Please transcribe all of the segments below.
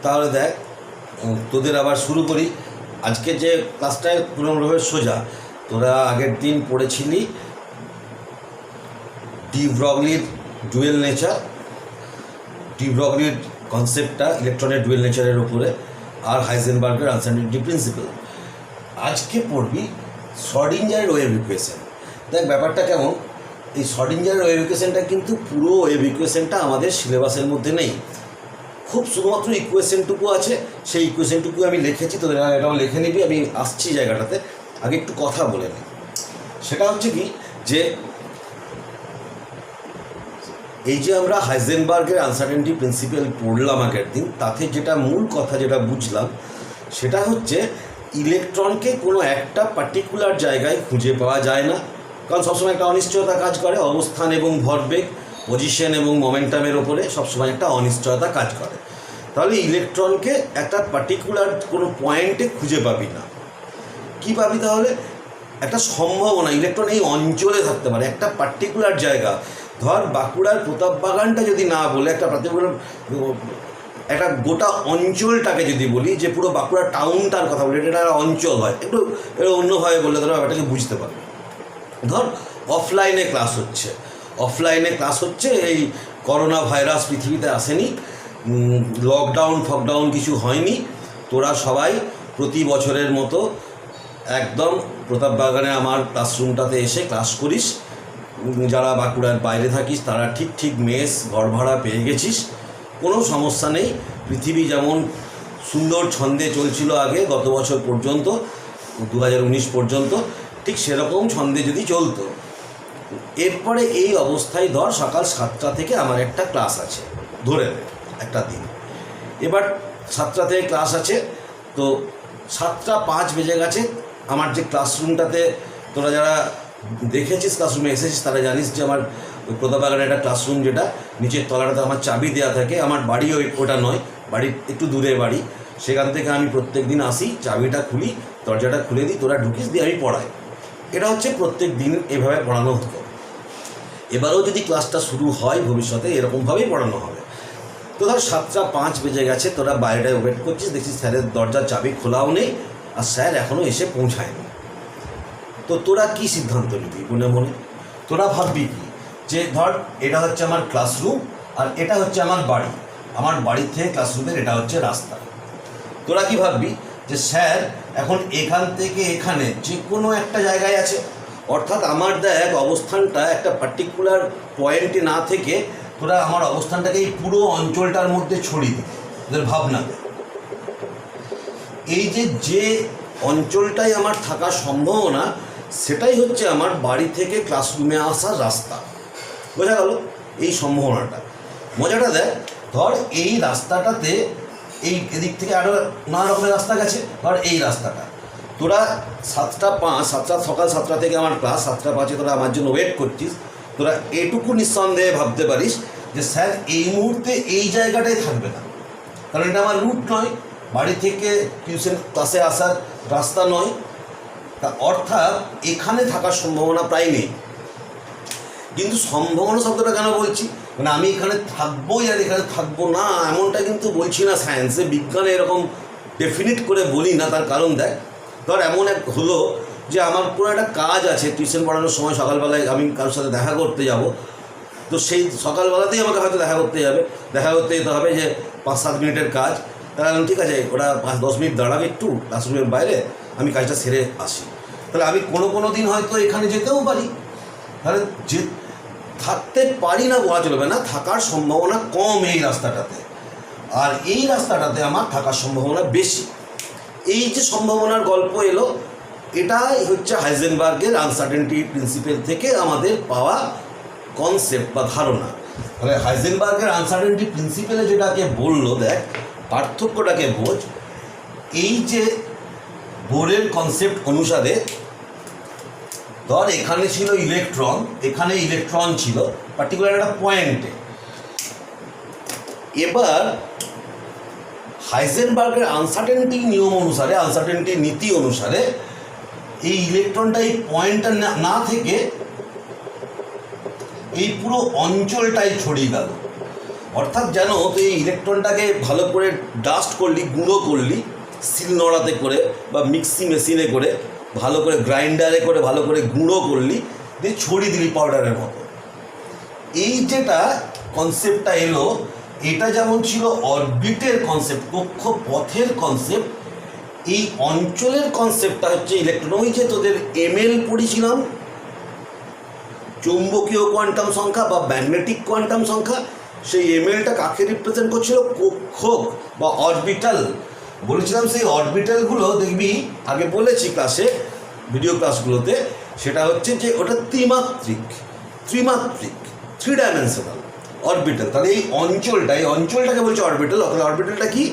তাহলে দেখ, তোদের আবার শুরু করি। আজকে যে ক্লাসটায় পুরোভাবে সোজা, তোরা আগের দিন পড়েছিলি ডি ব্রগলির ডুয়েল নেচার, ডি ব্রগলির কনসেপ্টটা ইলেকট্রনের ডুয়েল নেচারের উপরে, আর হাইজেনবার্গের আনসার্টেনিটি প্রিন্সিপাল। আজকে পড়বি শ্রডিঞ্জারের ওয়েভ ইকুয়েশন। দেখ ব্যাপারটা কেমন, এই শ্রডিঞ্জারের ওয়েভ ইকুয়েশনটা কিন্তু পুরো ওয়েভ ইকুয়েশনটা আমাদের সিলেবাসের মধ্যে নেই, খুব শুধুমাত্র ইকুয়েশনটুকু আছে। সেই ইকুয়েশনটুকু আমি লিখেছি, তোদের এটাও লিখে নিবি। আমি আসছি জায়গাটাতে, আগে একটু কথা বলে নিই। সেটা হচ্ছে কি, যে এই যে আমরা হাইজেনবার্গের আনসার্টেনিটি প্রিন্সিপাল পড়লাম আগের দিন, তাতে যেটা মূল কথা যেটা বুঝলাম সেটা হচ্ছে ইলেকট্রনকে কোনো একটা পার্টিকুলার জায়গায় খুঁজে পাওয়া যায় না, কারণ সবসময় একটা অনিশ্চয়তা কাজ করে। অবস্থান এবং ভরবেগ, পজিশন এবং মোমেন্টামের ওপরে সবসময় একটা অনিশ্চয়তা কাজ করে। তাহলে ইলেকট্রনকে একটা পার্টিকুলার কোনো পয়েন্টে খুঁজে পাবি না। কী পাবি তাহলে? একটা সম্ভাবনা, ইলেকট্রন এই অঞ্চলে থাকতে পারে, একটা পার্টিকুলার জায়গা। ধর বাঁকুড়ার প্রতাপ বাগানটা যদি না বলে একটা পার্টিকুলার একটা গোটা অঞ্চলটাকে যদি বলি, যে পুরো বাঁকুড়া টাউনটার কথা বলি, এটা একটা অঞ্চল হয়, একটু অন্যভাবে বললে ধরো ব্যাপারটাকে বুঝতে পারবে। ধর অফলাইনে ক্লাস হচ্ছে, এই করোনা ভাইরাস পৃথিবীতে আসেনি, লকডাউন কিছু হয়নি, তোরা সবাই প্রতি বছরের মতো একদম প্রতাপ বাগানে আমার ক্লাসরুমটাতে এসে ক্লাস করিস। যারা বাঁকুড়ার বাইরে থাকিস তারা ঠিক মেস ঘর ভাড়া পেয়ে গেছিস, কোনো সমস্যা নেই। পৃথিবী যেমন সুন্দর ছন্দে চলছিল আগে গত বছর পর্যন্ত, 2019 পর্যন্ত, ঠিক সেরকম ছন্দে যদি চলতো। এরপরে এই অবস্থায় ধর সকাল 7টা থেকে আমার একটা ক্লাস আছে, ধরে নে একটা দিন। এবার 7টা থেকে ক্লাস আছে, তো 7:05 বেজে গেছে। আমার যে ক্লাসরুমটাতে তোরা যারা দেখেছিস, ক্লাসরুমে এসেছিস, তারা জানিস যে আমার প্রতাপ বাগানের একটা ক্লাসরুম, যেটা নিচের তলাটাতে আমার চাবি দেওয়া থাকে। আমার বাড়ি ওটা নয়, বাড়ির একটু দূরে বাড়ি। সেখান থেকে আমি প্রত্যেক দিন আসি, চাবিটা খুলি, দরজাটা খুলে দিই, তোরা ঢুকিস, দিয়ে আমি পড়াই। এটা হচ্ছে প্রত্যেক দিন এভাবে পড়ানো হতো। এবারেও যদি ক্লাসটা শুরু হয় ভবিষ্যতে এরকমভাবেই পড়ানো হবে। তো ধর 7:05 বেজে গেছে, তোরা বাইরেটায় ওয়েট করছিস, দেখছিস স্যারের দরজার চাবি খোলাও নেই আর স্যার এখনও এসে পৌঁছায়নি। তো তোরা কি সিদ্ধান্ত নিবি মনে মনে? তোরা ভাববি কি, যে ধর এটা হচ্ছে আমার ক্লাসরুম আর এটা হচ্ছে আমার বাড়ি, আমার বাড়ির থেকে ক্লাসরুমের এটা হচ্ছে রাস্তা। তোরা কি ভাববি, যে স্যার এখন এখান থেকে এখানে যে কোনো একটা জায়গায় আছে, অর্থাৎ আমার দেখ অবস্থানটা একটা পার্টিকুলার পয়েন্টে না থেকে তোরা আমার অবস্থানটাকে এই পুরো অঞ্চলটার মধ্যে ছড়িয়ে দিই। তোদের ভাবনা দেয় এই যে অঞ্চলটাই আমার থাকার সম্ভাবনা, সেটাই হচ্ছে আমার বাড়ি থেকে ক্লাসরুমে আসার রাস্তা। বোঝা গেল এই সম্ভাবনাটা? মজাটা দেখ, ধর এই রাস্তাটাতে এই এদিক থেকে আরও নানা রকমের রাস্তা গেছে। ধর এই রাস্তাটা তোরা 7:05, সকাল 7টা থেকে আমার ক্লাস, 7:05 তোরা আমার জন্য ওয়েট করছিস। তোরা এটুকু নিঃসন্দেহে ভাবতে পারিস যে স্যার এই মুহূর্তে এই জায়গাটাই থাকবে না, কারণ এটা আমার রুট নয়, বাড়ি থেকে টিউশন ক্লাসে আসার রাস্তা নয়। তা অর্থাৎ এখানে থাকার সম্ভাবনা প্রায় নেই। কিন্তু সম্ভাবনা শব্দটা কেন বলছি, মানে আমি এখানে থাকবোই আর এখানে থাকবো না এমনটা কিন্তু বলছি না। সায়েন্সে, বিজ্ঞানে এরকম ডেফিনিট করে বলি না। তার কারণ দেখ, ধর এমন এক হলো যে আমার কোনো একটা কাজ আছে, টিউশন পড়ানোর সময় সকালবেলায় আমি কারোর সাথে দেখা করতে যাব, তো সেই সকালবেলাতেই আমাকে হয়তো দেখা করতে যেতে হবে, যে 5-7 মিনিটের কাজ। তাহলে আমি ঠিক আছে, ওরা 5-10 মিনিট দাঁড়াবে একটু ক্লাসরুমের বাইরে, আমি কাজটা সেরে আসি। তাহলে আমি কোনো দিন হয়তো এখানে যেতেও পারি। তাহলে যে থাকতে পারি না বলা চলবে না, থাকার সম্ভাবনা কম এই রাস্তাটাতে, আর এই রাস্তাটাতে আমার থাকার সম্ভাবনা বেশি। এই যে সম্ভাবনার গল্প এলো, এটাই হচ্ছে হাইজেনবার্গের আনসার্টেনিটি প্রিন্সিপাল থেকে আমাদের পাওয়া কনসেপ্ট বা ধারণা। তাহলে হাইজেনবার্গের আনসার্টেনিটি প্রিন্সিপালে যেটাকে বললো, দেখ পার্থক্যটাকে বোঝ। এই যে বোরের কনসেপ্ট অনুসারে, ধর এখানে ছিল ইলেকট্রন, এখানে ইলেকট্রন ছিল পার্টিকুলার একটা পয়েন্টে। এবার হাইজেনবার্গের আনসার্টেনিটি নিয়ম অনুসারে, আনসার্টেনিটি নীতি অনুসারে, এই ইলেকট্রনটা এই পয়েন্টটা না থেকে এই পুরো অঞ্চলটাই ছড়িয়ে গেল। অর্থাৎ জানো তুই এই ইলেকট্রনটাকে ভালো করে ডাস্ট করলি, গুঁড়ো করলি সিল নড়াতে করে বা মিক্সি মেশিনে করে ভালো করে গ্রাইন্ডারে করে ভালো করে গুঁড়ো করলি, দিয়ে ছড়িয়ে দিলি পাউডারের মতো। এই যেটা কনসেপ্টটা এলো, এটা যেমন ছিল অরবিটের কনসেপ্ট, কক্ষপথের কনসেপ্ট, এই অঞ্চলের কনসেপ্টটা হচ্ছে ইলেকট্রন। ওই যে তোদের এমএল পড়েছিলাম, চৌম্বকীয় কোয়ান্টাম সংখ্যা বা ম্যাগনেটিক কোয়ান্টাম সংখ্যা, সেই এমএলটা কাকে রিপ্রেজেন্ট করছিল? কক্ষক বা অরবিটাল। বলেছিলাম সেই অরবিটালগুলো দেখবি, আগে বলেছি ক্লাসে, ভিডিও ক্লাসগুলোতে, সেটা হচ্ছে যে ওটা ত্রিমাত্রিক, থ্রি ডাইমেনশনাল অরবিটাল। তাহলে এই অঞ্চলটাকে বলছে অরবিটাল। তাহলে অরবিটালটা কি?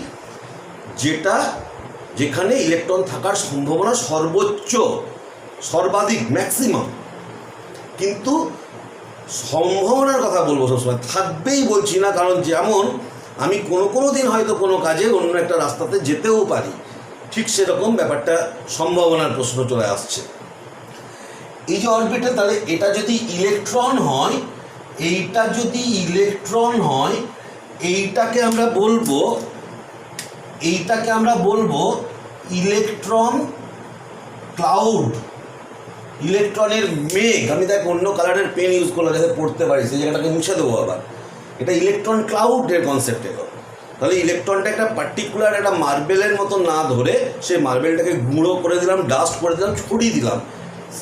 যেখানে ইলেকট্রন থাকার সম্ভাবনা সর্বাধিক, ম্যাক্সিমাম। কিন্তু সম্ভাবনার কথা বলবো সবসময়, থাকবেই বলছি না, কারণ যেমন আমি কোনো দিন হয়তো কোনো কাজে অন্য একটা রাস্তাতে যেতেও পারি, ঠিক সেরকম ব্যাপারটা সম্ভাবনার প্রশ্ন চলে আসছে। এই যে অরবিটাল, তাহলে এটা যদি ইলেকট্রন হয়, এইটাকে আমরা বলবো ইলেকট্রন ক্লাউড, ইলেকট্রনের মেঘ। আমি দেখ অন্য কালারের পেন ইউজ করলাম যাতে পড়তে পারি, সেই জায়গাটাকে মুছে দেবো আবার। এটা ইলেকট্রন ক্লাউডের কনসেপ্ট এলো। তাহলে ইলেকট্রনটা একটা পার্টিকুলার একটা মার্বেলের মতো না ধরে সেই মার্বেলটাকে গুঁড়ো করে দিলাম, ডাস্ট করে দিলাম, ছড়িয়ে দিলাম,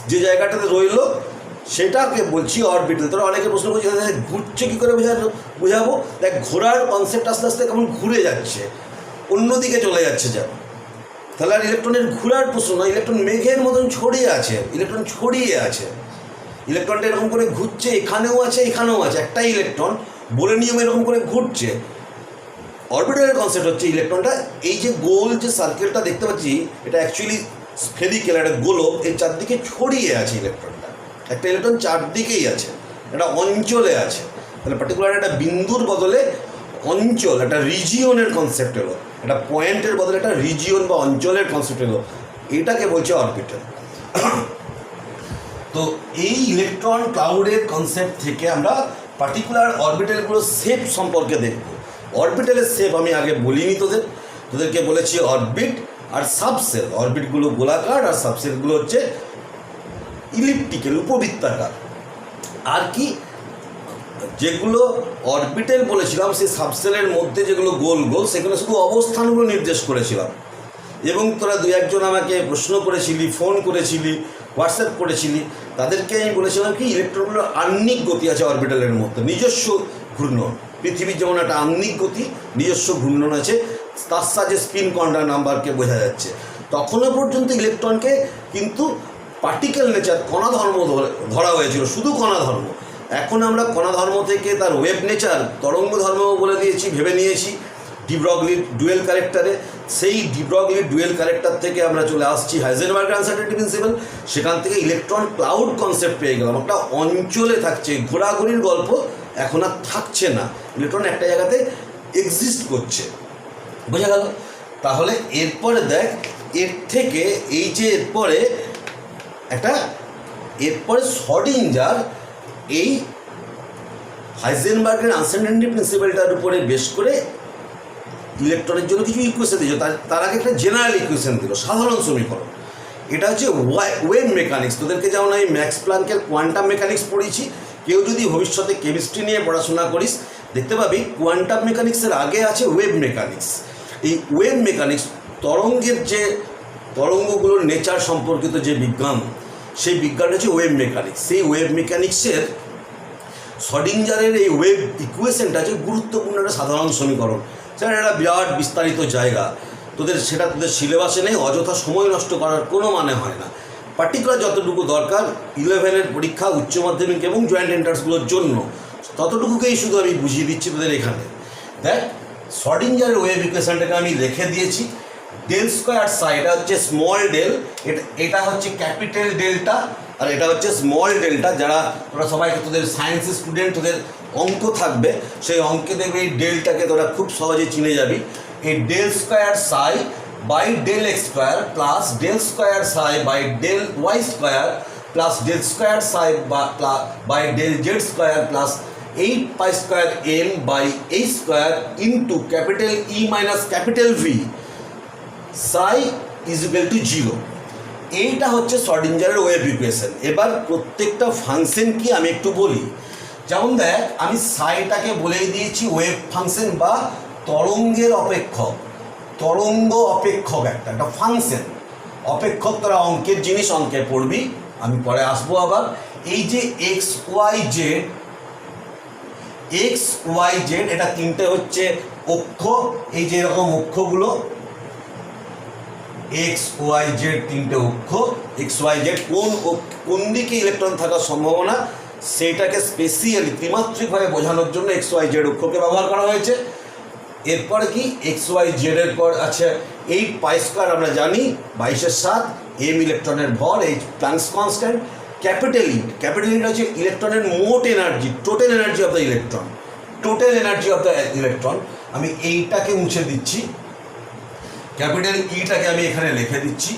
যে জায়গাটাতে রইলো সেটাকে বলছি অরবিটাল। তোরা অনেকে প্রশ্ন করছি ঘুরছে কী করে বোঝাবো? দেখ ঘোরার কনসেপ্ট আস্তে আস্তে কেমন ঘুরে যাচ্ছে, অন্যদিকে চলে যাচ্ছে যেমন। তাহলে আর ইলেকট্রনের ঘোরার প্রশ্ন নয়, ইলেকট্রন মেঘের মতন ছড়িয়ে আছে, ইলেকট্রনটা এরকম করে ঘুরছে, এখানেও আছে, একটাই ইলেকট্রন, বলে নিয়ম এরকম করে ঘুরছে। অরবিটালের কনসেপ্ট হচ্ছে ইলেকট্রনটা এই যে গোল যে সার্কেলটা দেখতে পাচ্ছি, এটা অ্যাকচুয়ালি স্ফেরিক্যাল, একটা গোলক, এই চারদিকে ছড়িয়ে আছে ইলেকট্রনটা। একটা ইলেকট্রন চারদিকেই আছে, একটা অঞ্চলে আছে। তাহলে পার্টিকুলার একটা বিন্দুর বদলে অঞ্চল, একটা রিজিয়নের কনসেপ্ট এলো, একটা পয়েন্টের বদলে একটা রিজিয়ন বা অঞ্চলের কনসেপ্ট এলো, এটাকে বলছে অরবিটাল। তো এই ইলেকট্রন ক্লাউডের কনসেপ্ট থেকে আমরা পার্টিকুলার অরবিটালগুলোর শেপ সম্পর্কে দেখব। অরবিটালের শেপ আমি আগে বলিনি তোদেরকে বলেছি অরবিট আর সাবসেল। অরবিটগুলো গোলাকার আর সাবসেলগুলো হচ্ছে ইলিপ্টিক্যাল, উপবৃত্তাকার। আর কি যেগুলো অরবিটাল বলেছিলাম, সেই সাবসেলের মধ্যে যেগুলো গোল গোল, সেগুলো শুধু অবস্থানগুলো নির্দেশ করেছিলাম। এবং তোরা দু একজন আমাকে প্রশ্ন করেছিলি, ফোন করেছিলি, হোয়াটসঅ্যাপ করেছিলি, তাদেরকে আমি বলেছিলাম কি ইলেকট্রনগুলোর আহ্নিক গতি আছে অরবিটালের মধ্যে, নিজস্ব ঘূর্ণন। পৃথিবীর যেমন একটা আহ্নিক গতি, নিজস্ব ঘূর্ণন আছে, তার সাহায্যে স্পিন কোয়ান্টাম নাম্বারকে বোঝা যাচ্ছে। তখনও পর্যন্ত ইলেকট্রনকে কিন্তু পার্টিকেল নেচার, কণা ধর্ম ধরা হয়েছিল, শুধু কণা ধর্ম। এখন আমরা কণা ধর্ম থেকে তার ওয়েভ নেচার, তরঙ্গ ধর্ম বলে দিয়েছি, ভেবে নিয়েছি ডি ব্রগলির ডুয়েল কারেক্টারে। সেই ডি ব্রগলির ডুয়েল কারেক্টার থেকে আমরা চলে আসছি হাইজেনবার্গের আনসার্টেনিটি প্রিন্সিপাল, সেখান থেকে ইলেকট্রন ক্লাউড কনসেপ্ট পেয়ে গেলাম। একটা অঞ্চলে থাকছে, ঘোরাঘুরির গল্প এখন আর থাকছে না, ইলেকট্রন একটা জায়গাতে এক্সিস্ট করছে। বোঝা গেল? তাহলে এরপরে দেখ, এর থেকে এই যে এরপরে শর্ডিঞ্জার এই হাইজেনবার্গের আনসার্টেনিটি প্রিন্সিপালটার উপরে বেশ করে ইলেকট্রনের জন্য কিছু ইকুয়েশন দিয়েছিল। তার আগে একটা জেনারেল ইকুয়েশন দিল, সাধারণ সমীকরণ। এটা হচ্ছে ওয়েভ মেকানিক্স। তোদেরকে যেমন আমি ম্যাক্স প্ল্যাঙ্কের কোয়ান্টাম মেকানিক্স পড়িয়েছি, কেউ যদি ভবিষ্যতে কেমিস্ট্রি নিয়ে পড়াশোনা করিস দেখতে পাবি কোয়ান্টাম মেকানিক্সের আগে আছে ওয়েভ মেকানিক্স। এই ওয়েভ মেকানিক্স তরঙ্গের যে তরঙ্গগুলোর নেচার সম্পর্কিত যে বিজ্ঞান, সেই বিজ্ঞান হচ্ছে ওয়েভ মেকানিক্স। সেই ওয়েভ মেকানিক্সের শর্ডিঞ্জারের এই ওয়েভ ইকুয়েশনটা হচ্ছে গুরুত্বপূর্ণ একটা সাধারণ সমীকরণ। সেটা একটা বিরাট বিস্তারিত জায়গা, তোদের সিলেবাসে নেই, অযথা সময় নষ্ট করার কোনো মানে হয় না। পার্টিকুলার যতটুকু দরকার 11-এর পরীক্ষা, উচ্চ মাধ্যমিক এবং জয়েন্ট এন্ট্রান্সগুলোর জন্য, ততটুকুকেই শুধু আমি বুঝিয়ে দিচ্ছি তোদের এখানে। দেখ শর্ডিঞ্জারের ওয়েভ ইকুয়েশনটাকে আমি রেখে দিয়েছি। ডেল স্কোয়ার সাই, এটা হচ্ছে স্মল ডেল, এটা হচ্ছে ক্যাপিটাল ডেল্টা, আর এটা হচ্ছে স্মল ডেল্টা। যারা তোরা সবাই তোদের সায়েন্সের স্টুডেন্ট, তোদের অঙ্ক থাকবে, সেই অঙ্কে দেখবে এই ডেলটাকে তোরা খুব সহজে চিনে যাবি। এই del square psi by del x square plus del square psi by del y square plus del square psi by del z square plus 8 pi square m by h square into capital E minus capital V psi is equal to 0। এইটা হচ্ছে শ্রোডিঞ্জারের wave equation. এবার প্রত্যেকটা function কি আমি একটু বলি। যেমন দেখ, আমি সাইটাকে বলেই দিয়েছি ওয়েভ ফাংশন বা তরঙ্গের অপেক্ষক, তরঙ্গ অপেক্ষক একটা ফাংশন। অপেক্ষক তোরা অঙ্কের জিনিস অঙ্কে পড়বি, আমি পরে আসবো আবার। এই যে এক্স ওয়াই জেড এটা তিনটে হচ্ছে অক্ষ, এই যে এরকম অক্ষগুলো এক্স ওয়াই জেড তিনটে অক্ষ। এক্স ওয়াই জেড কোন দিকে ইলেকট্রন থাকার সম্ভাবনা সেইটাকে স্পেশিয়ালি ত্রিমাত্রিকভাবে বোঝানোর জন্য এক্স ওয়াই জেড অক্ষকে ব্যবহার করা হয়েছে। এরপরে কি এক্স ওয়াই জেডের পর আছে 8 পাই স্কোয়ার, আমরা জানি 22/7 m ইলেকট্রনের ভর, এই প্ল্যাঙ্কস কনস্ট্যান্ট। ক্যাপিটাল ই হচ্ছে ইলেকট্রনের মোট energy, total energy of the electron, total energy of the electron. আমি এইটাকে মুছে দিচ্ছি, ক্যাপিটাল ইটাকে আমি এখানে লিখে দিচ্ছি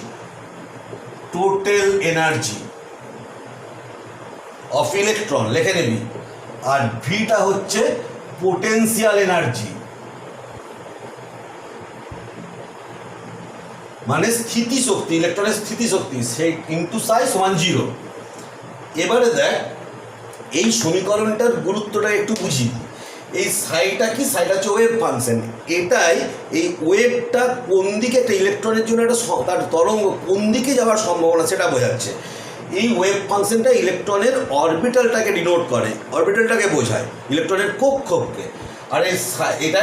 টোটাল এনার্জি অফ ইলেকট্রন, লিখে নিবি। আর ভিটা হচ্ছে পোটেনশিয়াল এনার্জি, মানে স্থিতিশক্তি, ইলেকট্রনের স্থিতিশক্তি, সেই ইন্টু সাই সমান 0। এবারে দেখ, এই সমীকরণটার গুরুত্বটা একটু বুঝি। এই সাইটা কি, সাইটা হচ্ছে ওয়েভ ফাংশন। এটাই এই ওয়েভটা কোন দিকে, একটা ইলেকট্রনের জন্য একটা তার তরঙ্গ কোন দিকে যাওয়ার সম্ভাবনা সেটা বোঝাচ্ছে। এই ওয়েভ ফাংশনটা ইলেকট্রনের অরবিটালটাকে ডিনোট করে, অরবিটালটাকে বোঝায়, ইলেকট্রনের কক্ষকে। আর এটা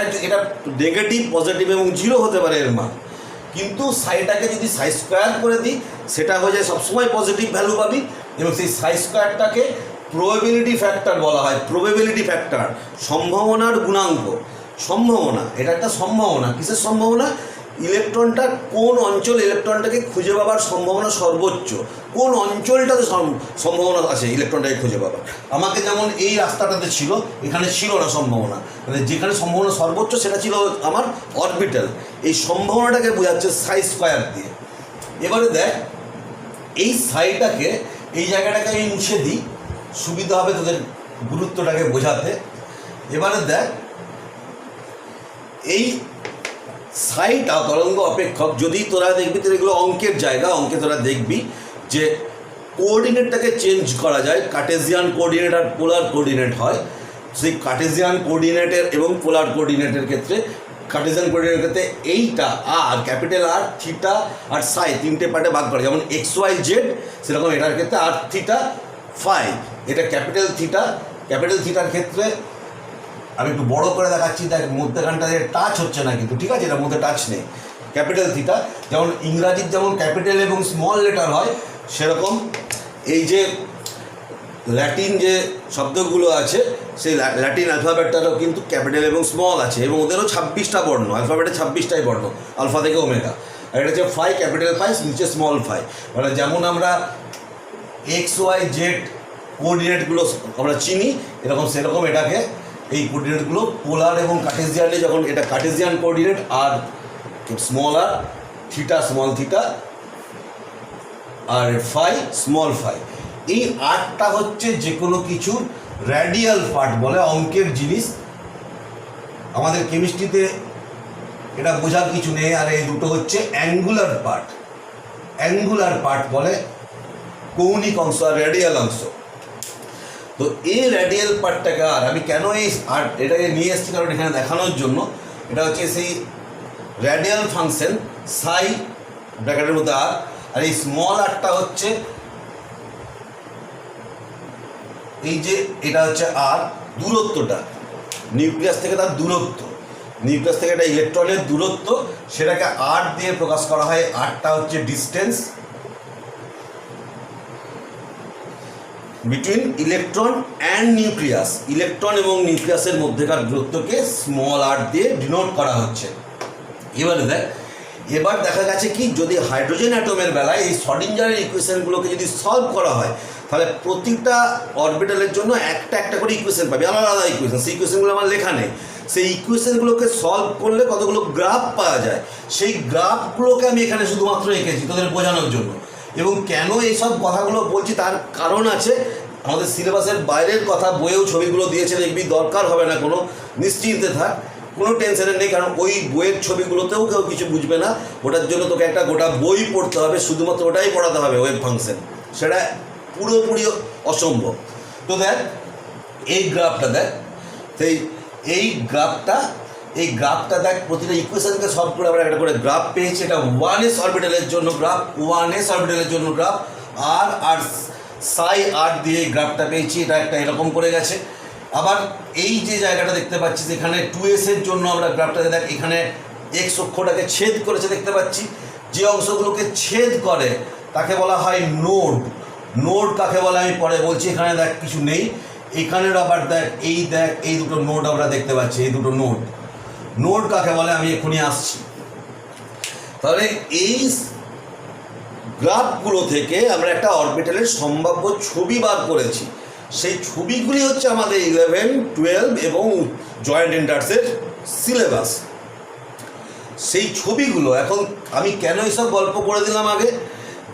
নেগেটিভ, পজিটিভ এবং 0 হতে পারে এর মান। কিন্তু সাইটাকে যদি সাই স্কোয়ার করে দিই সেটা হয়ে যায় সবসময় পজিটিভ ভ্যালু পাবি, এবং সেই সাই স্কোয়ারটাকে প্রবাবিলিটি ফ্যাক্টর বলা হয়। প্রবাবিলিটি ফ্যাক্টর, সম্ভাবনার গুণাঙ্ক। সম্ভাবনা, এটা একটা সম্ভাবনা। কিসের সম্ভাবনা? ইলেকট্রনটা কোন অঞ্চল, ইলেকট্রনটাকে খুঁজে পাবার সম্ভাবনা সর্বোচ্চ, কোন অঞ্চলটাতে সম্ভাবনা আছে ইলেকট্রনটাকে খুঁজে পাবার। আমাকে যেমন এই রাস্তাটাতে ছিল, এখানে ছিল না সম্ভাবনা, মানে যেখানে সম্ভাবনা সর্বোচ্চ সেটা ছিল আমার অরবিটাল। এই সম্ভাবনাটাকে বোঝাচ্ছে সাই স্কোয়ার দিয়ে। এবারে দেখ, এই সাইটাকে, এই জায়গাটাকে আমি মুছে দিই, সুবিধা হবে তোদের গুরুত্বটাকে বোঝাতে। এবারে দেখ, এই সাইটা তরঙ্গ অপেক্ষক, যদি তোরা দেখবি তোর এগুলো অঙ্কের জায়গা, অঙ্কে তোরা দেখবি যে কোঅর্ডিনেটটাকে চেঞ্জ করা যায়, কার্টেসিয়ান কোঅর্ডিনেট আর পোলার কোঅর্ডিনেট হয়। সেই কার্টেসিয়ান কোঅর্ডিনেটের এবং পোলার কোঅর্ডিনেটের ক্ষেত্রে, কার্টেসিয়ান কোঅর্ডিনেটের ক্ষেত্রে এইটা আর ক্যাপিটাল আর, থিটা আর সাই তিনটে পার্টে ভাগ করে, যেমন এক্স ওয়াই জেড, সেরকম এটার ক্ষেত্রে আর থিটা ফাই। এটা ক্যাপিটাল থিটা। ক্যাপিটাল থিটার ক্ষেত্রে আমি একটু বড় করে দেখাচ্ছি, দেখ মধ্যখানটা টাচ হচ্ছে না কিন্তু, ঠিক আছে, এটার মধ্যে টাচ নেই। ক্যাপিটাল থিটা, যেমন ইংরাজির যেমন ক্যাপিটাল এবং স্মল লেটার হয়, সেরকম এই যে ল্যাটিন যে শব্দগুলো আছে, সেই ল্যাটিন অ্যালফাবেটটারও কিন্তু ক্যাপিটাল এবং স্মল আছে, এবং ওদেরও 26টা বর্ণ, অ্যালফাবেটে 26টাই বর্ণ, আলফা থেকে ওমেগা। আর এটা হচ্ছে ফাই, ক্যাপিটাল ফাই, নিচে স্মল ফাই। মানে যেমন আমরা এক্স ওয়াই জেড কোঅর্ডিনেটগুলো আমরা চিনি, এরকম সেরকম এটাকে, এই কোঅর্ডিনেটগুলো পোলার এবং কার্টেসিয়ানে, যখন এটা কার্টেসিয়ান কোঅর্ডিনেট আর স্মল আর, থিটা স্মল থিটা আর ফাই স্মল ফাই, এই আটটা হচ্ছে যে কোনো কিছুর রেডিয়াল পার্ট বলে, অঙ্কের জিনিস। আমাদের কেমিস্ট্রিতে এটা বোঝার কিছু নেই। আর এই দুটো হচ্ছে অ্যাঙ্গুলার পার্ট, অ্যাঙ্গুলার পার্ট বলে, কৌণিক অংশ আর রেডিয়াল অংশ। তো এই রেডিয়াল পার্টটাকে, আর আমি কেন এই আর এটাকে নিয়ে এসেছি, কারণ এখানে দেখানোর জন্য, এটা হচ্ছে সেই রেডিয়াল ফাংশন সাই ব্র্যাকেটের মধ্যে আর, আর এই স্মল আরটা হচ্ছে এই যে, এটা হচ্ছে আর দূরত্বটা, নিউক্লিয়াস থেকে তার দূরত্ব, নিউক্লিয়াস থেকে একটা ইলেকট্রনের দূরত্ব, সেটাকে আর দিয়ে প্রকাশ করা হয়। আরটা হচ্ছে distance between electron and nucleus, electron এবং নিউক্লিয়াসের মধ্যেকার দূরত্বকে স্মল আর দিয়ে ডিনোট করা হচ্ছে। এবারে দেখ, এবার দেখা গেছে কি, যদি হাইড্রোজেন অ্যাটমের বেলায় এই শ্রোডিঞ্জারের ইকুয়েশনগুলোকে যদি সলভ করা হয়, তাহলে প্রতিটা অরবিটালের জন্য একটা একটা করে ইকুয়েশন পাবে, আলাদা আলাদা ইকুয়েশন। সেই ইকুয়েশনগুলো আমার লেখা নেই। সেই ইকুয়েশনগুলোকে সলভ করলে কতগুলো গ্রাফ পাওয়া যায়, সেই গ্রাফগুলোকে আমি এখানে শুধুমাত্র এঁকেছি তোদের বোঝানোর জন্য। এবং কেন এইসব কথাগুলো বলছি তার কারণ আছে। আমাদের সিলেবাসের বাইরের কথা বইয়েও ছবিগুলো দিয়েছে, দেখবি, দরকার হবে না কোনো, নিশ্চিন্তে থাক, কোনো টেনশনের নেই। কারণ ওই বইয়ের ছবিগুলোতেও কেউ কিছু বুঝবে না, ওটার জন্য তোকে একটা গোটা বই পড়তে হবে, শুধুমাত্র ওটাই পড়াতে হবে ওয়েভ ফাংশন, সেটা পুরোপুরি অসম্ভব। তো দেখ এই গ্রাফটা দেখ, সেই এই গ্রাফটা দেখ, প্রতিটা ইকুয়েশনকে সলভ করে আমরা একটা করে গ্রাফ পেয়েছি। এটা 1s অরবিটালের জন্য গ্রাফ, 1s অরবিটালের জন্য গ্রাফ, আর সাই আর দিয়ে এই গ্রাফটা পেয়েছি। এটা একটা এরকম করে গেছে। আবার এই যে জায়গাটা দেখতে পাচ্ছিস এখানে 2s এর জন্য আমরা গ্রাফটাতে দেখ, এখানে এক্স অক্ষটাকে ছেদ করেছে দেখতে পাচ্ছি। যে অংশগুলোকে ছেদ করে তাকে বলা হয় নোড। নোড কাকে বলে আমি পরে বলছি, এখানে দেখ কিছু নেই। এখানের আবার দেখ এই দুটো নোড আমরা দেখতে পাচ্ছি, এই দুটো নোড কাকে বলে আমি এখনই আসছি। তাহলে এই গ্রাফগুলো থেকে আমরা একটা অরবিটালের সম্ভাব্য ছবি বার করেছি। সেই ছবিগুলি হচ্ছে আমাদের 11, 12 এবং জয়েন্ট এন্ট্রান্সের সিলেবাস। সেই ছবিগুলো এখন আমি কেন এইসব গল্প করে দিলাম আগে,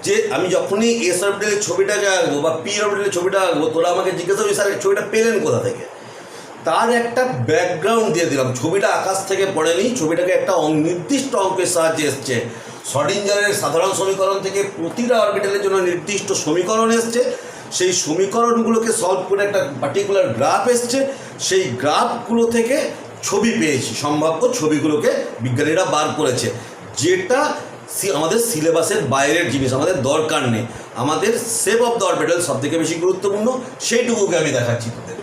যে আমি যখনই এস অরবিটালের ছবিটাকে আঁকবো বা পি অরবিটালের ছবিটা আঁকবো, তোরা আমাকে জিজ্ঞাসা করবি স্যার ছবিটা পেলেন কোথা থেকে, তার একটা ব্যাকগ্রাউন্ড দিয়ে দিলাম। ছবিটা আকাশ থেকে পড়েনি, ছবিটাকে একটা নির্দিষ্ট অঙ্কের সাহায্যে এসছে। শ্রোডিঞ্জারের সাধারণ সমীকরণ থেকে প্রতিটা অরবিটালের জন্য নির্দিষ্ট সমীকরণ এসছে। সেই সমীকরণগুলোকে সলভ করে একটা পার্টিকুলার গ্রাফ এসছে। সেই গ্রাফগুলো থেকে ছবি পেয়েছি, সম্ভাব্য ছবিগুলোকে বিজ্ঞানীরা বার করেছে, যেটা আমাদের সিলেবাসের বাইরের জিনিস, আমাদের দরকার নেই। আমাদের শেপ অফ দ্য অরবিটাল সব থেকে বেশি গুরুত্বপূর্ণ, সেইটুকুকে আমি দেখাচ্ছি তোদের।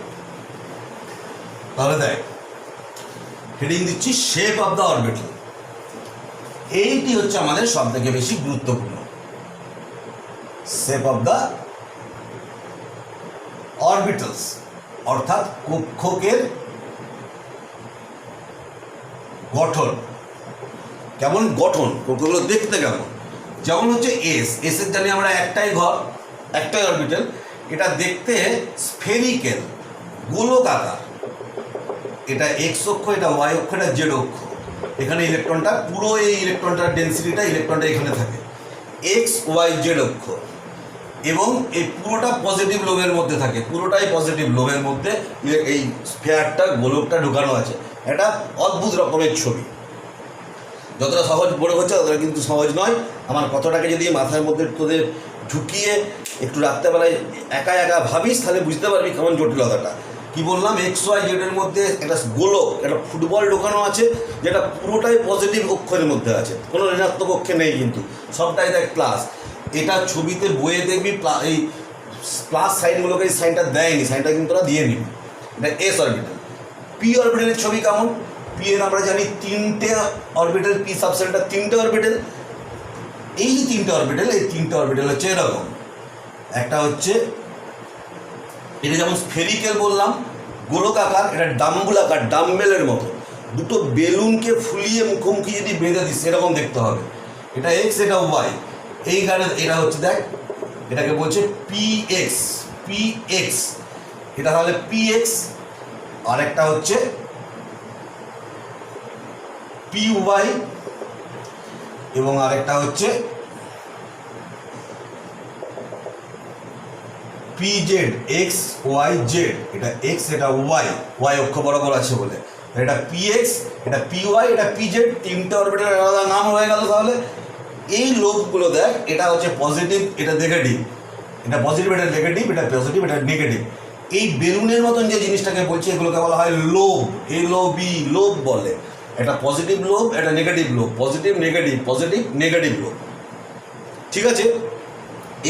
তাহলে দেখ, হেডিং দিচ্ছি শেপ অফ দ্য অরবিটাল। এইটি হচ্ছে আমাদের সব থেকে বেশি গুরুত্বপূর্ণ, শেপ অফ দ্য অরবিটালস, অর্থাৎ কক্ষকের গঠন। কেমন গঠন, কক্ষগুলো দেখতে কেমন, যেমন হচ্ছে এস এর জানি আমরা একটাই ঘর, একটাই অরবিটাল। এটা দেখতে স্ফেরিক্যাল, গোলকাকার। এটা এক্স অক্ষ, এটা ওয়াই অক্ষ, এটা জেড অক্ষ। এখানে ইলেকট্রনটা, পুরো এই ইলেকট্রনটার ডেন্সিটিটা, ইলেকট্রনটা এখানে থাকে, এক্স ওয়াই জেড অক্ষ। এবং এই পুরোটা পজিটিভ লোবের মধ্যে থাকে, পুরোটাই পজিটিভ লোবের মধ্যে এই স্ফেয়ারটা, গোলকটা ঢুকানো আছে। এটা অদ্ভুত রকমের ছবি। যতটা সহজ মনে হচ্ছে ততটা কিন্তু সহজ নয়। আমার কথাটাকে যদি মাথার মধ্যে তোদের ঢুকিয়ে একটু রাত্রেবেলায় একা একা ভাবিস, তাহলে বুঝতে পারবি কেমন জটিলতাটা। কি বললাম, এক্স ওয়াই জেডের মধ্যে একটা গোলক, একটা ফুটবল ঢোকানো আছে, যেটা পুরোটাই পজিটিভ অক্ষরের মধ্যে আছে, কোনো ঋণাত্মক অক্ষে নেই, কিন্তু সবটাই দেখ প্লাস। এটা ছবিতে বইয়ে দেখবি এই প্লাস সাইনগুলোকে, এই সাইনটা দেয়নি, সাইনটা কিন্তু ওরা দিয়ে নিবি। এটা এস অরবিটাল। পি অরবিটালের ছবি কেমন, পি এর আমরা জানি তিনটে অরবিটাল, পি সাবসেটটা তিনটে অরবিটাল। এই যে তিনটে অরবিটাল, এই তিনটে অরবিটাল হচ্ছে এরকম। একটা হচ্ছে এটা যেমন স্ফেরিক্যাল বললাম, গোলকাকার, এটা ডাম্বুলাকার, ডাম্বেলের মতো। দুটো বেলুনকে ফুলিয়ে মুখোমুখি যদি বেঁধে দিস এরকম দেখতে হবে। এটা এক্স, এটা ওয়াই। এইখানে এটা হচ্ছে দেখ, এটাকে বলছে পিএক্স, এটা তাহলে পিএক্স। আর একটা হচ্ছে পিওয়াই, এবং আরেকটা হচ্ছে পিজেড, এক্স ওয়াই জেড। এটা এক্স, এটা ওয়াই অক্ষ বরাবর আছে বলে। এটা পিএক্স, এটা পিওয়াই, এটা পিজেড। তিনটে অরবিটাল আলাদা নাম হয়ে গেল। তাহলে এই লোবগুলো দেখ, এটা হচ্ছে পজিটিভ, এটা নেগেটিভ, এটা পজিটিভ, এটা নেগেটিভ, এটা পজিটিভ, এটা নেগেটিভ। এই বেলুনের মতন যে জিনিসটাকে বলছি, এগুলোকে বলা হয় লোব, লোব বলে। এটা পজিটিভ লোব, এটা negative lobe, positive negative, positive negative lobe. ঠিক আছে,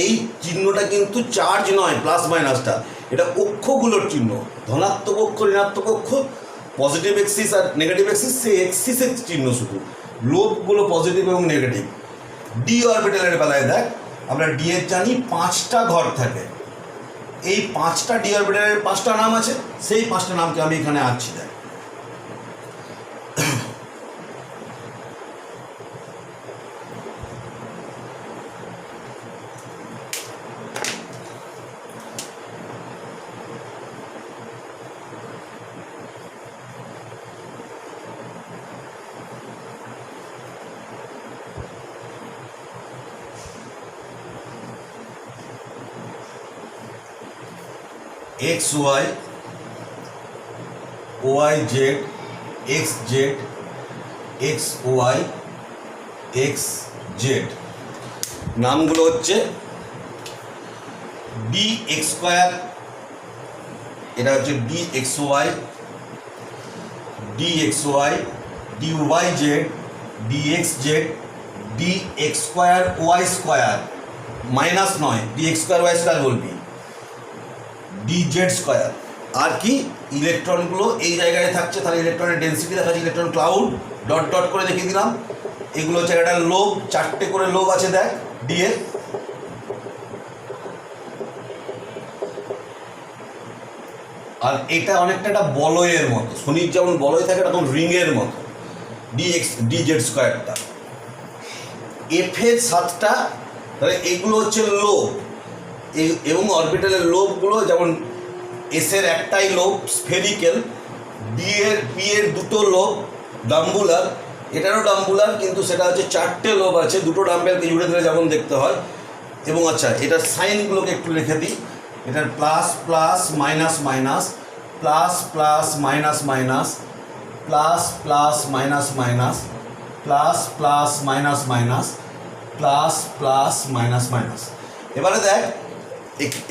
এই চিহ্নটা কিন্তু চার্জ নয়, প্লাস মাইনাসটা, এটা অক্ষগুলোর চিহ্ন। ধনাত্মক অক্ষ, ঋণাত্মক অক্ষ, পজিটিভ এক্সিস আর নেগেটিভ এক্সিস, সেই এক্সিসের চিহ্ন শুধু। লোবগুলো পজিটিভ এবং নেগেটিভ। ডি অরবিটালের বেলায় দেখ, আমরা ডি এর জানি 5টা ঘর থাকে। এই 5টা ডি অরবিটালের 5টা নাম আছে, সেই 5টা নামকে আমি এখানে আঁকছি। দেখ, x y, y z, x z, x y, x z. নামগুলো হচ্ছে ডি এক্স স্কোয়ার, এটা হচ্ছে d x y, d x y, d y z, d x z, d x square y square, minus নয়, d x square y square বলবি, d z square. আর কি ইলেকট্রনগুলো এই জায়গায় থাকছে, তাহলে ইলেকট্রনের ডেন্সিটি দেখা যাচ্ছে, ইলেকট্রন ক্লাউড ডট ডট করে দেখিয়ে দিলাম। এগুলো হচ্ছে একটা লোব, 4টে করে লোব আছে দেখ ডি এর। আর এটা অনেকটা একটা বলয়ের মতো, শনির যেমন বলয় থাকে এরকম রিংয়ের মতো ডি জেড স্কোয়ারটা। এফের 7টা, তাহলে এগুলো হচ্ছে লোব, এবং অরবিটালের লোবগুলো যেমন এসের একটাই লোব স্ফেরিক্যাল, পি এর 2টো লোব ডাম্বুলার, এটারও ডাম্বুলার কিন্তু সেটা হচ্ছে 4টে লোব আছে, 2টো ডাম্বেলকে জুড়ে দিলে যেমন দেখতে হয়। এবং আচ্ছা এটার সাইনগুলোকে একটু লিখে দিই, এটার plus plus minus minus, plus plus minus minus, plus plus minus minus, plus plus minus minus, plus plus minus minus. এবারে দেখ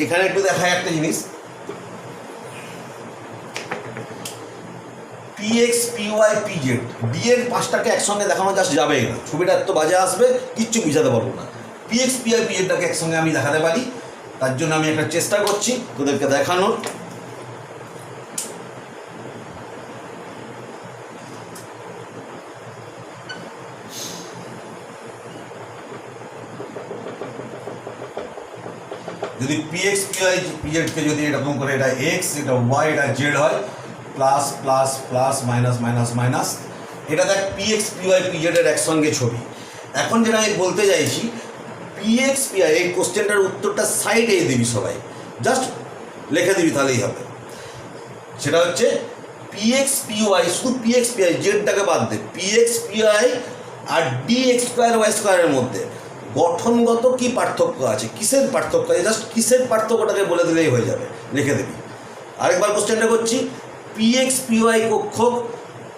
এখানে একটু দেখায় একটা জিনিস, p x, p y, p z, d এর 5টাকে একসঙ্গে দেখানো জাস্ট যাবে না, ছবিটা এত বাজে আসবে কিচ্ছু বুঝাতে পারবো না। P x, p y, p জেডটাকে একসঙ্গে আমি দেখাতে পারি, তার জন্য আমি একটা চেষ্টা করছি তোদেরকে দেখানোর। যদি p x, p y, p জেডকে যদি এরকম করে এটা এক্স, এটা ওয়াই, এটা জেড হয়, plus plus plus minus minus minus, এটা দেখ p x, p y, p জেডের একসঙ্গে ছবি। এখন যেটা আমি বলতে চাইছি, পি এক্স, পি ওয়াই, এই কোশ্চেনটার উত্তরটা সাইডে দিবি সবাই, জাস্ট লিখে দিবি তাহলেই হবে। সেটা হচ্ছে পি এক্স, পি ওয়াই, শুধু পি এক্স, পি ওয়াই, জেডটাকে বাদ দে, পি এক্স, পি ওয়াই আর ডি এক্স স্কোয়ার ওয়াই স্কোয়ারের মধ্যে গঠনগত কি পার্থক্য আছে, কিসের পার্থক্য আছে, জাস্ট কিসের পার্থক্যটাকে বলে দিলেই হয়ে যাবে, লিখে দেবি। আরেকবার কোশ্চেনটা করছি, পি এক্স, পি ওয়াই কক্ষক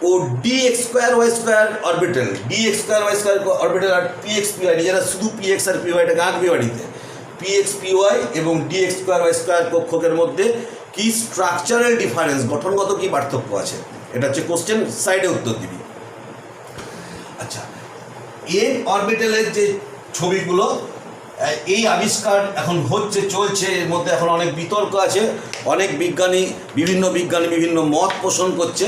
ও d x square y square orbital, d x square y square orbital আর পি এক্স, পি ওয়াই, নিজেরা শুধু পি এক্স আর পি ওয়াইটাকে আঁকবি বাড়িতে। পি এক্স, পি ওয়াই এবং d x square y square কক্ষকের মধ্যে কি স্ট্রাকচারাল ডিফারেন্স, গঠনগত কি পার্থক্য আছে, এটা হচ্ছে কোশ্চেন, সাইডে উত্তর দিবি। আচ্ছা, এর অরবিটালের যে ছবিগুলো, এই আবিষ্কার এখন হচ্ছে, চলছে, এর মধ্যে এখন অনেক বিতর্ক আছে, অনেক বিজ্ঞানী বিভিন্ন মত পোষণ করছে।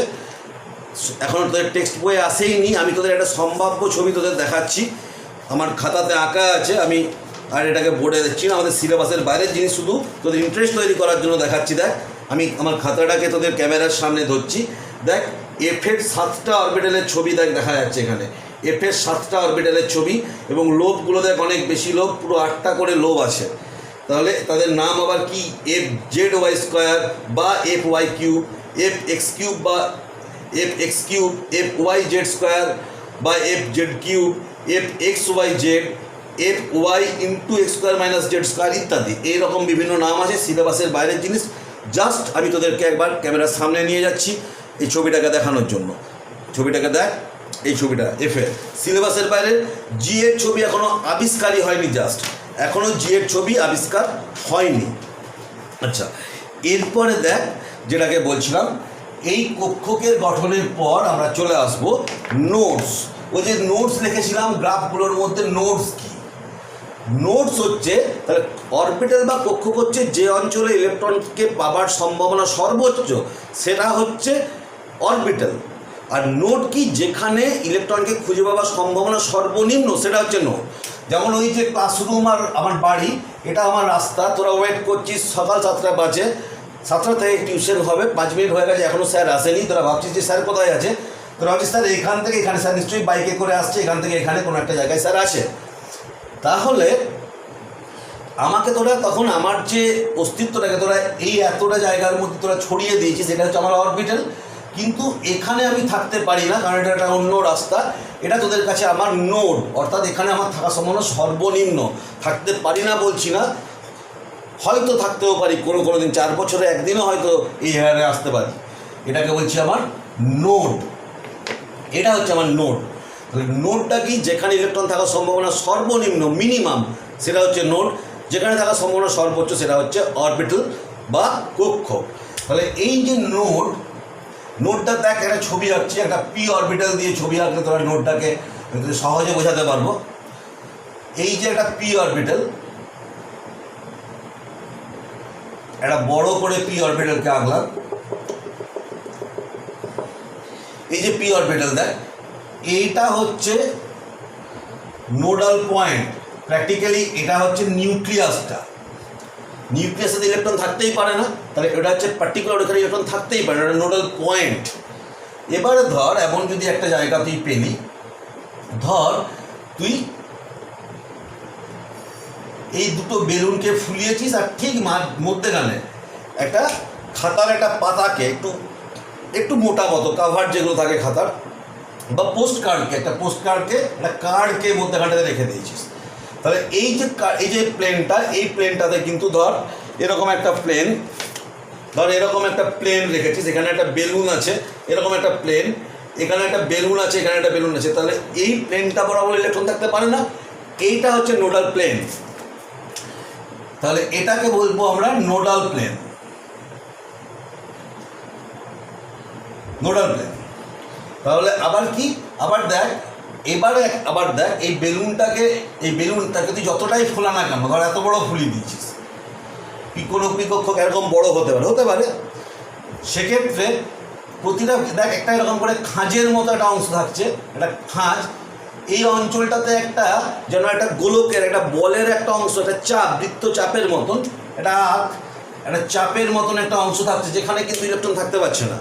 এখন তোদের টেক্সট বইয়ে আসেইনি, আমি তোদের একটা সম্ভাব্য ছবি তোদের দেখাচ্ছি, আমার খাতাতে আঁকা আছে, আমি আর এটাকে বোর্ডে দিচ্ছি না, আমাদের সিলেবাসের বাইরের জিনিস, শুধু তোদের ইন্টারেস্ট তৈরি করার জন্য দেখাচ্ছি। দেখ আমি আমার খাতাটাকে তোদের ক্যামেরার সামনে ধরছি, দেখ এফের 7টা অরবিটালের ছবি দেখ দেখা যাচ্ছে এখানে, এফের 7টা অরবিটালের ছবি, এবং লোবগুলো দেখ অনেক বেশি লোব, পুরো 8টা করে লোব আছে। তাহলে তাদের নাম আবার কি, এফ জেড ওয়াই স্কোয়ার বা f y cube, f x cube বা f x cube, f y z square বা f z cube, f x y z, f y into x square minus z square ইত্যাদি, এইরকম বিভিন্ন নাম আছে, সিলেবাসের বাইরের জিনিস। জাস্ট আমি তোদেরকে একবার ক্যামেরার সামনে নিয়ে যাচ্ছি এই ছবিটাকে দেখানোর জন্য। ছবিটাকে দেখ, এই ছবিটা এফের সিলেবাসের বাইরে, জি এর ছবি এখনও আবিষ্কারই হয়নি, জাস্ট এখনও জি এর ছবি আবিষ্কার হয়নি। আচ্ছা, এরপরে দেখ যেটাকে বলছিলাম, এই কক্ষকের গঠনের পর আমরা চলে আসব নোটস। ওই যে নোটস লিখেছিলাম গ্রাফগুলোর মধ্যে, নোটস কি, নোটস হচ্ছে তাহলে অরবিটাল বা কক্ষক হচ্ছে যে অঞ্চলে ইলেকট্রনকে পাবার সম্ভাবনা সর্বোচ্চ, সেটা হচ্ছে অরবিটাল। আর নোড কি, যেখানে ইলেকট্রনকে খুঁজে পাওয়ার সম্ভাবনা সর্বনিম্ন, সেটা হচ্ছে নোড। যেমন ওই যে ক্লাসরুম আর আমার বাড়ি, এটা আমার রাস্তা, তোরা ওয়েট করছিস, সকাল 7টা বাজে, 7টা থেকে টিউশন হবে, 5 মিনিট হয়ে গেছে, এখনও স্যার আসেনি, তোরা ভাবছিস যে স্যার কোথায় আছে, তোরা ভাবছিস স্যার এখান থেকে এখানে, স্যার নিশ্চয়ই বাইকে করে আসছে, এখান থেকে এখানে কোনো একটা জায়গায় স্যার আছে। তাহলে আমাকে তোরা তখন আমার যে অস্তিত্বটাকে তোরা এই এতটা জায়গার মধ্যে তোরা ছড়িয়ে দিয়েছিস, সেটা হচ্ছে আমার অরবিটাল, কিন্তু এখানে আমি থাকতে পারি না, কারণ এটা একটা অন্য রাস্তা, এটা তোদের কাছে আমার নোড, অর্থাৎ এখানে আমার থাকার সম্ভাবনা সর্বনিম্ন, থাকতে পারি না বলছি না, হয়তো থাকতেও পারি কোনো কোনো দিন, 4 বছরে একদিনও হয়তো এই হেয়ারে আসতে পারি। এটাকে বলছি আমার নোড। এটা হচ্ছে আমার নোড। তাহলে নোডটা কি? যেখানে ইলেকট্রন থাকার সম্ভাবনা সর্বনিম্ন, মিনিমাম, সেটা হচ্ছে নোড। যেখানে থাকার সম্ভাবনা সর্বোচ্চ সেটা হচ্ছে অরবিটাল বা কক্ষ। তাহলে এই যে নোডটা দেখ, একটা ছবি আঁকছি, একটা পি অরবিটাল দিয়ে ছবি আঁকলে তোরা নোডটাকে সহজে বোঝাতে পারবো। এই যে একটা পি অরবিটাল, একটা বড় করে পি অরবিটালকে আঁকলাম। এই যে পি অরবিটাল দেখ, এইটা হচ্ছে নোডাল পয়েন্ট। প্র্যাকটিক্যালি এটা হচ্ছে নিউক্লিয়াসটা। নিউক্লিয়াসে ইলেকট্রন থাকতেই পারে না, তাহলে এটা হচ্ছে পার্টিকুলার, ওখানে ইলেকট্রন থাকতেই পারে না, এটা নোডাল পয়েন্ট। এবারে ধর এমন যদি একটা জায়গা তুই পেলি, ধর তুই এই দুটো বেলুনকে ফুলিয়েছিস আর ঠিক মধ্যেখানে একটা খাতার একটা পাতাকে একটু মোটা মতো কাভার যেগুলো থাকে খাতার, বা পোস্ট কার্ডকে একটা কার্ডকে মধ্যেখানটাতে রেখে দিয়েছিস। তাহলে এই যে প্লেনটা, এই প্লেনটাতে কিন্তু ধর এরকম একটা প্লেন রেখেছিস। এখানে একটা বেলুন আছে, এরকম একটা প্লেন, এখানে একটা বেলুন আছে, এখানে একটা বেলুন আছে। তাহলে এই প্লেনটা বরাবর ইলেকট্রন থাকতে পারে না। এইটা হচ্ছে নোডাল প্লেন। তাহলে এটাকে বলবো আমরা নোডাল প্লেন। তাহলে আবার কি, আবার দেখ এই বেলুনটাকে তুই যতটাই ফোলা না কেন, ধর এত বড় ফুলিয়ে দিয়েছিস, কোনো কক্ষক এরকম বড় হতে পারে। সেক্ষেত্রে প্রতিটা দেখ একটা এরকম করে খাঁজের মতো একটা অংশ থাকছে, একটা খাঁজ। এই অঞ্চলটাতে একটা যেন একটা গোলকের, একটা বলের একটা অংশ, একটা চাপ, বৃত্তচাপের মতন একটা চাপের মতন একটা অংশ থাকছে, যেখানে কিন্তু ইলেকট্রন থাকতে পারছে না।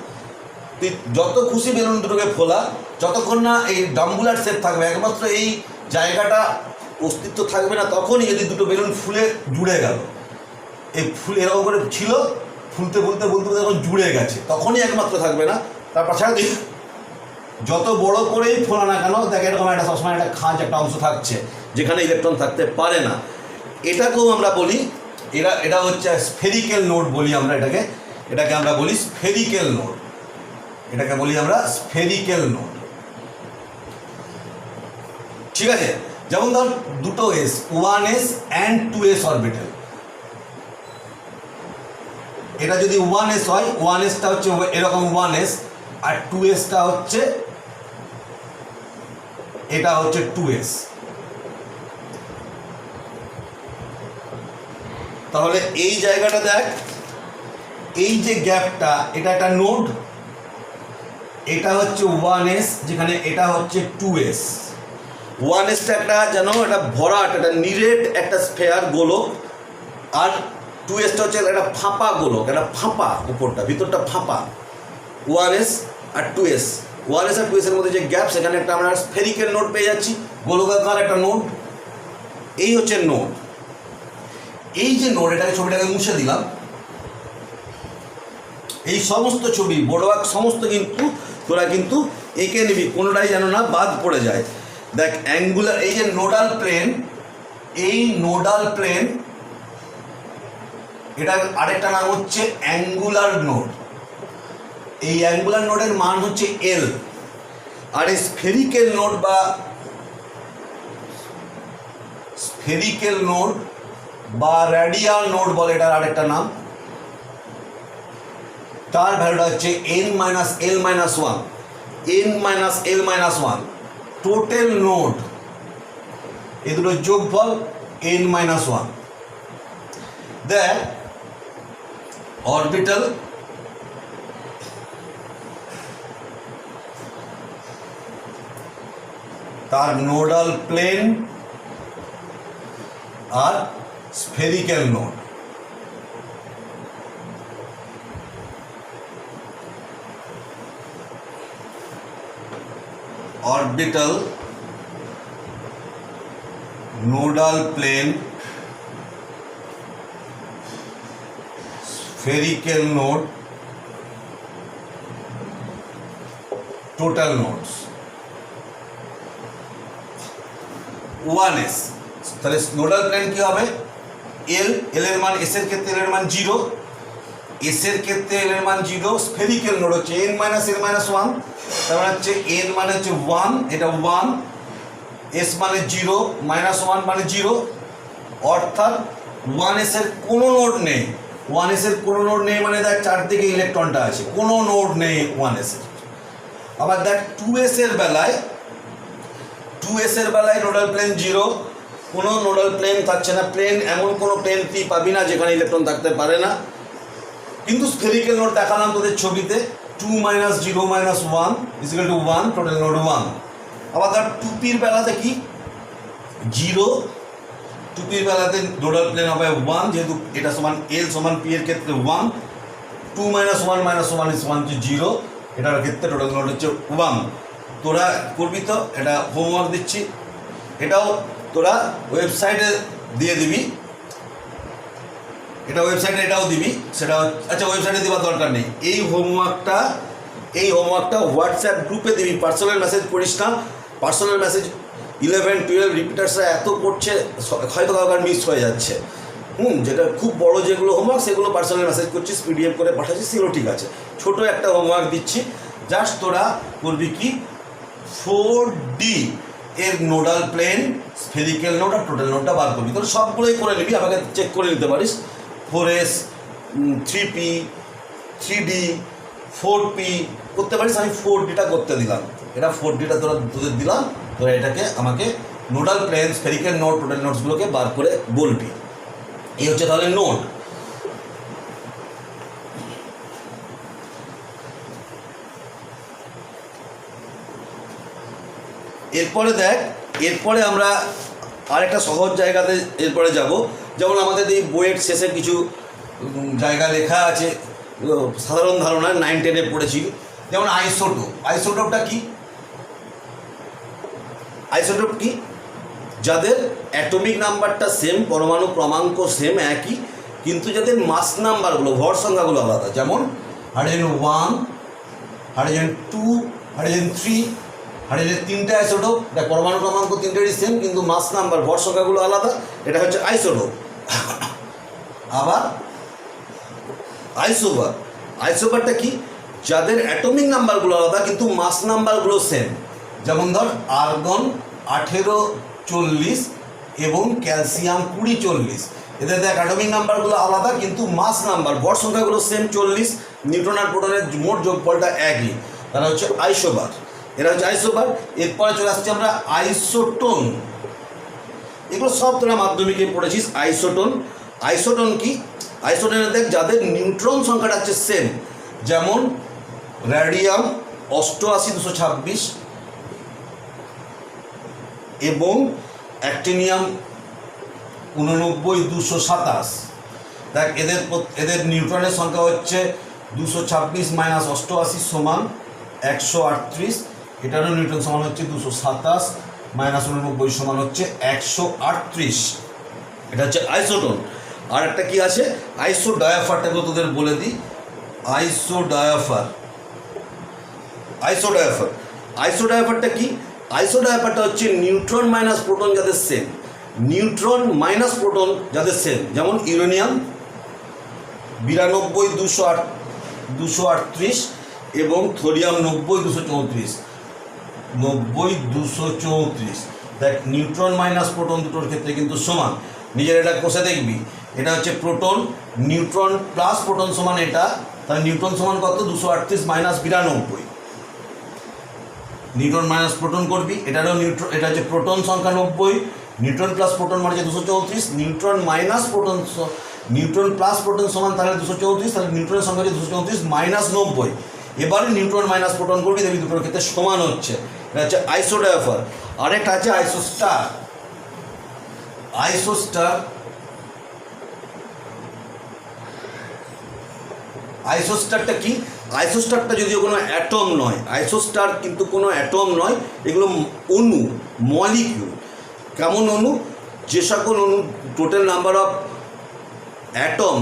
তুই যত খুশি বেলুন দুটোকে ফোলা, যতক্ষণ না এই ডাম্বুলার শেপ থাকবে, একমাত্র এই জায়গাটা অস্তিত্ব থাকবে না, তখনই যদি দুটো বেলুন ফুলে জুড়ে গেল, এই ফুল এরকম করে ছিল, ফুলতে যখন জুড়ে গেছে, তখনই একমাত্র থাকবে না। তারপর ছাড়া তুই যত বড় করেই ফোলা না কেন, দেখ এরকম একটা সবসময় একটা খাঁজ, একটা অংশ থাকছে যেখানে ইলেকট্রন থাকতে পারে না। এটাকেও আমরা বলি, এটা হচ্ছে স্ফেরিক্যাল নোড বলি আমরা এটাকে আমরা বলি স্ফেরিক্যাল নোড। ঠিক আছে? যেমন ধর দুটো S, 1s and 2s orbital. এটা যদি 1s হয়, 1sটা হচ্ছে এরকম 1s, আর 2sটা হচ্ছে এটা হচ্ছে 2s। তাহলে এই জায়গাটা দেখ, এই যে গ্যাপটা, এটা একটা নোড, এটা হচ্ছে 1s, যেখানে এটা হচ্ছে 2s। 1sটা একটা যেন একটা ভরাট, একটা নিরেট একটা স্ফেয়ার গোলক, আর 2sটা হচ্ছে একটা ফাঁপা গোলক, একটা ফাঁপা, উপরটা ভিতরটা ফাঁপা। 1s আর 2s, 1s আর 2s এর মধ্যে যে গ্যাপ, সেখানে একটা আমরা স্ফেরিক্যাল নোড পেয়ে যাচ্ছি, গোলকাকার একটা নোড। এই হচ্ছে নোড। এই যে নোড, এটাকে ছবিটাকে মুছে দিলাম। এই সমস্ত ছবি বড়োয়াক সমস্ত কিন্তু তোরা কিন্তু এঁকে নিবি, কোনোটাই যেন না বাদ পড়ে যায়। দেখ অ্যাঙ্গুলার, এই যে নোডাল প্লেন, এটা আরেকটা নাম হচ্ছে অ্যাঙ্গুলার নোড। এই অ্যাঙ্গুলার নোডের মান হচ্ছে L। আর এই স্ফেরিক্যাল নোড বা রেডিয়াল নোড বলে, এটার আরেকটা নাম। তার ভ্যালুটা হচ্ছে n-l-1 টোটাল নোড, এই দুটো যোগফল n-1। দেখ অরবিটাল, তার নোডাল প্লেন আর spherical node. Orbital, nodal plane, spherical node, total nodes. 1s, তাহলে নোডাল প্লেন কি হবে? এল, এল এর মান এস এর ক্ষেত্রে এল এর মান 0, এস এর ক্ষেত্রে এল এর মান 0, স্ফেরিক্যাল নোড হচ্ছে n মাইনাস এল মাইনাস 1, তার মানে হচ্ছে n মানে হচ্ছে 1, এটা 1, এস মানে 0, মাইনাস 1 মানে 0, অর্থাৎ 1s এর কোনো নোড নেই। 1s এর কোনো নোড নেই মানে দেখ চারদিকে ইলেকট্রনটা আছে, কোনো নোড নেই 1s এর। আবার দেখ 2s এর বেলায় নোডাল প্লেন 0, কোনো নোডাল প্লেন থাকছে না, প্লেন এমন কোনো প্লেন তুই পাবি না যেখানে ইলেকট্রন থাকতে পারে না, কিন্তু স্ফেরিক্যাল নোড দেখালাম তোদের ছবিতে 2 minus 0 minus 1 equal to 1, total node 1। আবার তার 2p-র বেলাতে কি 0, 2p-র বেলাতে নোডাল প্লেন হবে 1, যেহেতু এটা সমান l সমান p এর ক্ষেত্রে 1, 2 মাইনাস 1 মাইনাস 1 ইজ 1 টু 0, এটার ক্ষেত্রে টোটাল নোড হচ্ছে 1। তোরা করবি তো, এটা হোমওয়ার্ক দিচ্ছি, এটাও তোরা ওয়েবসাইটে দিয়ে দিবি, এটা ওয়েবসাইটে এটাও দিবি, সেটা আচ্ছা ওয়েবসাইটে দেওয়ার দরকার নেই। এই হোমওয়ার্কটা হোয়াটসঅ্যাপ গ্রুপে দিবি, পার্সোনাল মেসেজ করিস না। পার্সোনাল মেসেজ 11, 12 রিপিটার্সরা এত করছে, হয়তো কাউকে মিস হয়ে যাচ্ছে। যেটা খুব বড় যেগুলো হোমওয়ার্ক সেগুলো পার্সোনাল মেসেজ করছিস, পিডিএফ করে পাঠাচ্ছিস, সেগুলো ঠিক আছে। ছোটো একটা হোমওয়ার্ক দিচ্ছি, জাস্ট তোরা করবি কি 4D এর নোডাল প্লেন, স্ফেরিক্যাল নোড আর টোটাল নোডটা বার করবি। তোরা সবগুলোই করে নিবি, আমাকে চেক করে নিতে পারিস। 4s, 3p, 3d, 4p করতে পারিস। আমি 4dটা করতে দিলাম, এটা 4dটা তোদের দিলাম। তোরা এটাকে আমাকে nodal plane, spherical node, total নোডসগুলোকে বার করে বলবি। এই হচ্ছে তাহলে নোড। এরপরে দেখ, এরপরে আমরা আরেকটা সহজ জায়গাতে এরপরে যাব। যেমন আমাদের এই বইয়ের শেষে কিছু জায়গা লেখা আছে, সাধারণ ধারণা 9, 10-এ পড়েছি। যেমন আইসোটোপ। আইসোটোপটা কি? আইসোটোপ কি? যাদের অ্যাটমিক নাম্বারটা সেম, পরমাণু ক্রমাঙ্ক সেম একই, কিন্তু যাদের মাস নাম্বারগুলো, ভর সংখ্যাগুলো আলাদা। যেমন হাইড্রোজেন 1, হাইড্রোজেন 2, হাইড্রোজেন 3, হাইড্রোজেনের 3টে আইসোটোপ। দেখ পরমাণু ক্রমাঙ্ক 3টেরই সেম, কিন্তু মাস নাম্বার, ভর সংখ্যাগুলো আলাদা, এটা হচ্ছে আইসোটোপ। আবার আইসোবার। আইসোবারটা কি? যাদের অ্যাটমিক নাম্বারগুলো আলাদা কিন্তু মাস নাম্বারগুলো সেম। যেমন ধর আর্গন 1840 এবং ক্যালসিয়াম 2040, এদের দেখ অ্যাটমিক নাম্বারগুলো আলাদা কিন্তু মাস নাম্বার, ভর সংখ্যাগুলো সেম 40, নিউট্রন আর প্রোটনের মোট যোগফলটা একই, তারা হচ্ছে আইসোবার। এরা হচ্ছে আইসোবার। এরপরে চলে আসছি আমরা আইসোটোন। এগুলো সব তোরা মাধ্যমিকে পড়েছিস। আইসোটোন। আইসোটোন কি? আইসোটোনে দেখ যাদের নিউট্রন সংখ্যাটা হচ্ছে সেম, যেমন রেডিয়াম 88, 226 এবং অ্যাক্টিনিয়াম 89, 227। দেখ এদের নিউট্রনের সংখ্যা হচ্ছে 226 মাইনাস 88 সমান 138। এটারও নিউট্রন সমান হচ্ছে 227 মাইনাস 89 সমান হচ্ছে 138। এটা হচ্ছে আইসোটোন। আর একটা কি আছে? আইসোডায়াফারটাকে তোদের বলে দিই। আইসোডায়াফারটা কি? আইসোডায়াফারটা হচ্ছে নিউট্রন মাইনাস প্রোটন যাদের সেম, নিউট্রন মাইনাস প্রোটন যাদের সেম। যেমন ইউরেনিয়াম 92, 238 এবং থোরিয়াম 90, 234। দেখ নিউট্রন মাইনাস প্রোটন দুটোর ক্ষেত্রে কিন্তু সমান। নিজের এটা কষে দেখবি, এটা হচ্ছে প্রোটন, নিউট্রন প্লাস প্রোটন সমান এটা, তাহলে নিউট্রন সমান কত? 238 মাইনাস 92। নিউট্রন মাইনাস প্রোটন করবি, এটারও নিউট্রন, এটা হচ্ছে প্রোটন সংখ্যা 90, নিউট্রন প্লাস প্রোটন মানে 234, neutron minus proton, neutron plus proton সমান তাহলে 234, তাহলে নিউট্রনের সংখ্যা হচ্ছে 234 মাইনাস 90। এবারে নিউট্রন মাইনাস প্রোটন করবি, দেখবি দুটোর ক্ষেত্রে সমান হচ্ছে। এটা হচ্ছে আইসোডায়াফার। আরেকটা আছে আইসোস্টার। আইসোস্টারটা কি? আইসোস্টারটা যদিও কোনো অ্যাটম নয়, আইসোস্টার কিন্তু কোনো অ্যাটম নয়, এগুলো অণু, মলিকিউল। কেমন অণু? যে সকল অণু টোটাল নাম্বার অফ অ্যাটম,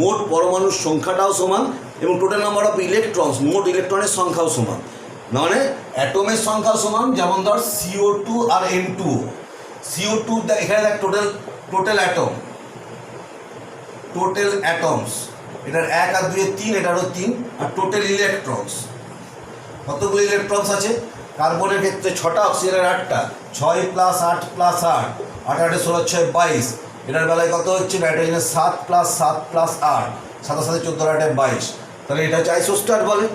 মোট পরমাণুর সংখ্যাটাও সমান এবং টোটাল নাম্বার অফ ইলেকট্রনস, মোট ইলেকট্রনের সংখ্যাও সমান। মানে অ্যাটমের সংখ্যাও সমান। যেমন ধর CO2 আর N2। CO2 এখানে দেখ টোটাল অ্যাটম, টোটাল অ্যাটমস, এটার 1 আর 2 3, এটারও 3, আর টোটাল ইলেকট্রনস, কতগুলো ইলেকট্রনস আছে? কার্বনের ক্ষেত্রে 6টা, অক্সিজেনের 8টা, 6 + 8 + 8, 8 8 16 6 22, এটার বেলায় কত হচ্ছে? নাইট্রোজেনের 7 + 7 + 8, 7 7 14 8 22, তাহলে এটা হচ্ছে আইসোস্টার বলে।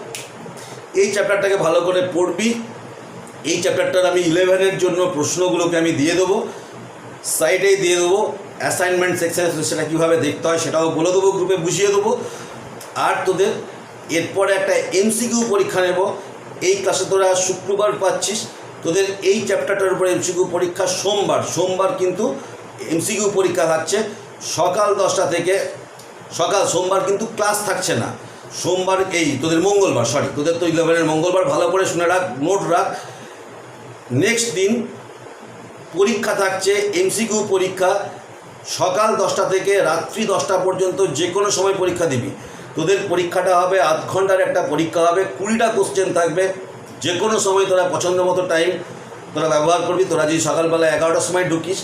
এই চ্যাপ্টারটাকে ভালো করে পড়বি। এই চ্যাপ্টারটার আমি 11-এর জন্য প্রশ্নগুলোকে আমি দিয়ে দেবো, সাইডেই দিয়ে দেবো, অ্যাসাইনমেন্ট সেকশনে সেটা কীভাবে দেখতে হয় সেটাও বলে দেবো, গ্রুপে বুঝিয়ে দেবো। আর তোদের এরপরে একটা এমসিকিউ পরীক্ষা নেব। এই ক্লাসে তোরা শুক্রবার পাচ্ছিস, তোদের এই চ্যাপ্টারটার উপরে এমসিকিউ পরীক্ষা সোমবার কিন্তু এমসিকিউ পরীক্ষা থাকছে সকাল 10টা থেকে। সোমবার কিন্তু ক্লাস থাকছে না, সোমবার এই তোদের মঙ্গলবার, তোদের তো 11-এর মঙ্গলবার, ভালো করে শুনে রাখ, নোট রাখ। নেক্সট দিন পরীক্ষা থাকছে এমসিকিউ পরীক্ষা সকাল 10টা থেকে রাত্রি 10টা পর্যন্ত, যে কোনো সময় পরীক্ষা দিবি। তোদের পরীক্ষাটা হবে আধ ঘন্টার একটা পরীক্ষা হবে, 20টা কোশ্চেন থাকবে, যে কোনো সময় তোরা পছন্দ মতো টাইম তোরা ব্যবহার করবি। তোরা যদি সকালবেলা 11টার সময় ঢুকিস,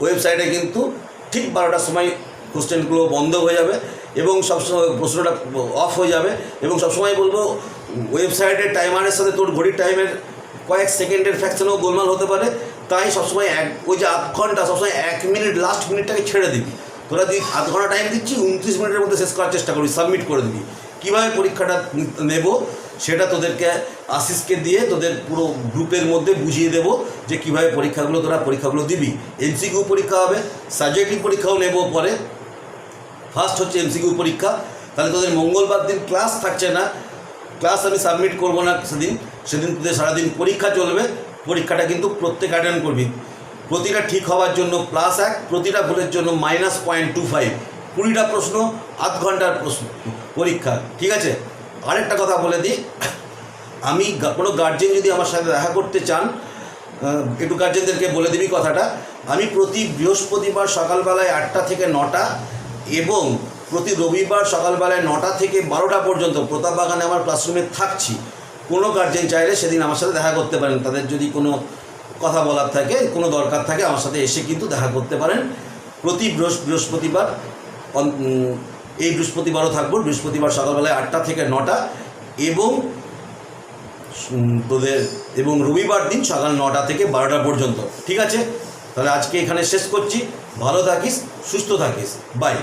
ওয়েবসাইটে কিন্তু ঠিক 12টার সময় কোশ্চেনগুলো বন্ধ হয়ে যাবে এবং সবসময় প্রশ্নটা অফ হয়ে যাবে। এবং সবসময় বলবো, ওয়েবসাইটের টাইমারের সাথে তোর ঘড়ির টাইমের কয়েক সেকেন্ডের ফ্র্যাকশনেও গোলমাল হতে পারে, তাই সবসময় ওই যে আধ ঘন্টা, সবসময় 1 মিনিট, লাস্ট মিনিটটাকে ছেড়ে দিবি। তোরা যদি আধ ঘন্টা টাইম দিচ্ছি, 29 মিনিটের মধ্যে শেষ করার চেষ্টা করবি, সাবমিট করে দিবি। কীভাবে পরীক্ষাটা নেব সেটা তোদেরকে আশিসকে দিয়ে তোদের পুরো গ্রুপের মধ্যে বুঝিয়ে দেবো যে কীভাবে তোরা পরীক্ষাগুলো দিবি। এমসিকিউ পরীক্ষা হবে, সাবজেক্টিভ পরীক্ষাও নেব পরে। ফার্স্ট হচ্ছে এমসিকিউ পরীক্ষা। তাহলে তোদের মঙ্গলবার দিন ক্লাস থাকছে না, ক্লাস আমি সাবমিট করবো না সেদিন তোদের সারাদিন পরীক্ষা চলবে। পরীক্ষাটা কিন্তু প্রত্যেক অ্যাটেন্ড করবি। প্রতিটা ঠিক হওয়ার জন্য +1, প্রতিটা ভুলের জন্য -0.25, 20টা প্রশ্ন, আধ ঘন্টার প্রশ্ন পরীক্ষা, ঠিক আছে? আরেকটা কথা বলে দিই, আমি কোনো গার্জেন যদি আমার সাথে দেখা করতে চান, একটু গার্জেনদেরকে বলে দিবি কথাটা। আমি প্রতি বৃহস্পতিবার সকালবেলায় 8টা থেকে 9টা এবং প্রতি রবিবার সকালবেলায় 9টা থেকে 12টা পর্যন্ত প্রতাপবাগানে আমার ক্লাসরুমে থাকছি। কোনো গার্জেন চাইলে সেদিন আমার সাথে দেখা করতে পারেন। তাদের যদি কোনো কথা বলার থাকে, কোনো দরকার থাকে, আমার সাথে এসে কিন্তু দেখা করতে পারেন। প্রতি বৃহস্পতিবার, এই বৃহস্পতিবারও থাকবো, বৃহস্পতিবার সকালবেলায় 8টা থেকে 9টা এবং রবিবার দিন সকাল 9টা থেকে 12টা পর্যন্ত, ঠিক আছে? তাহলে আজকে এখানে শেষ করছি। ভালো থাকিস, সুস্থ থাকিস, বাই।